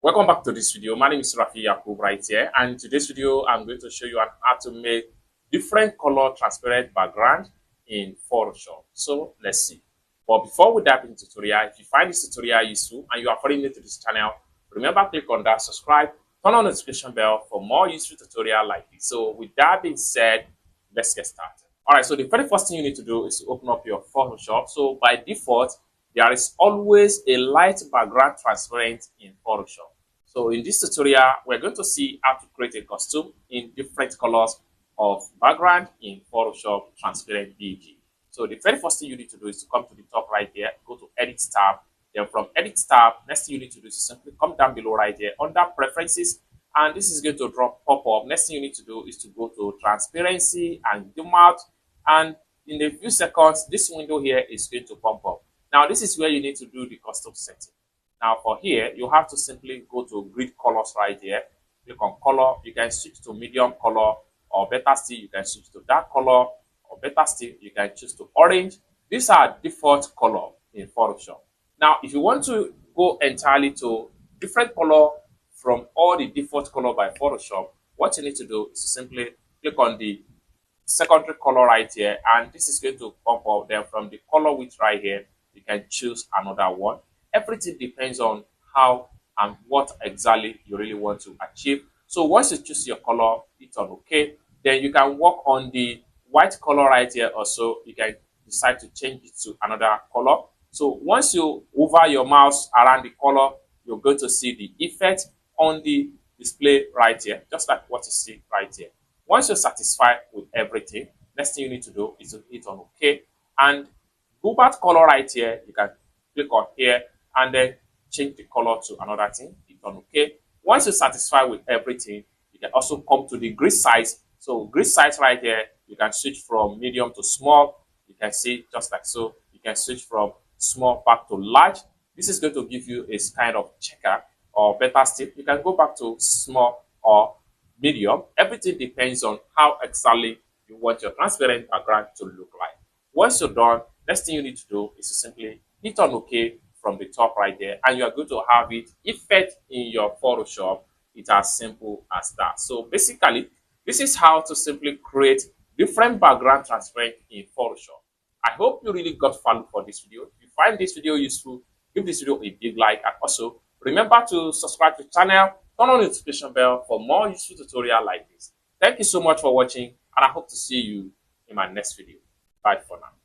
Welcome back to this video. My name is Rafi Yakub right here, and in today's video I'm going to show you how to make different color transparent background in Photoshop. So let's see. But before we dive into the tutorial, if you find this tutorial useful and you are fairly new to this channel, remember click on that subscribe, turn on the notification bell for more useful tutorial like this. So with that being said, let's get started. Alright, so the very first thing you need to do is to open up your Photoshop. So by default, there is always a light background transparent in Photoshop. So in this tutorial, we're going to see how to create a costume in different colors of background in Photoshop Transparent BG. So the very first thing you need to do is to come to the top right here, go to Edit tab. Then from Edit tab, next thing you need to do is to simply come down below right here under Preferences, and this is going to pop up. Next thing you need to do is to go to Transparency and Zoom out, and in a few seconds, this window here is going to pop up. Now, this is where you need to do the custom setting. Now, for here, you have to simply go to grid colors right here. Click on color. You can switch to medium color, or better still, you can switch to dark color, or better still, you can choose to orange. These are default color in Photoshop. Now, if you want to go entirely to different color from all the default color by Photoshop, what you need to do is to simply click on the secondary color right here, and this is going to pop up. Then from the color width right here, you can choose another one. Everything depends on how and what exactly you really want to achieve. So once you choose your color, hit on OK. Then you can work on the white color right here. Also, you can decide to change it to another color. So once you hover your mouse around the color, you're going to see the effect on the display right here, just like what you see right here. Once you're satisfied with everything, next thing you need to do is to hit on OK. And go back color right here, you can click on here and then change the color to another thing. Hit on OK. Once you're satisfied with everything, you can also come to the grid size. So grid size right here, you can switch from medium to small. You can see just like so. You can switch from small back to large. This is going to give you a kind of checker, or better still, you can go back to small or medium. Everything depends on how exactly you want your transparent background to look like. Once you're done, next thing you need to do is to simply hit on OK from the top right there, and you are going to have it effect in your Photoshop. It's as simple as that. So basically, this is how to simply create different background transparent in Photoshop. I hope you really got value for this video. If you find this video useful, give this video a big like, and also remember to subscribe to the channel, turn on the notification bell for more useful tutorial like this. Thank you so much for watching, and I hope to see you in my next video. Bye for now.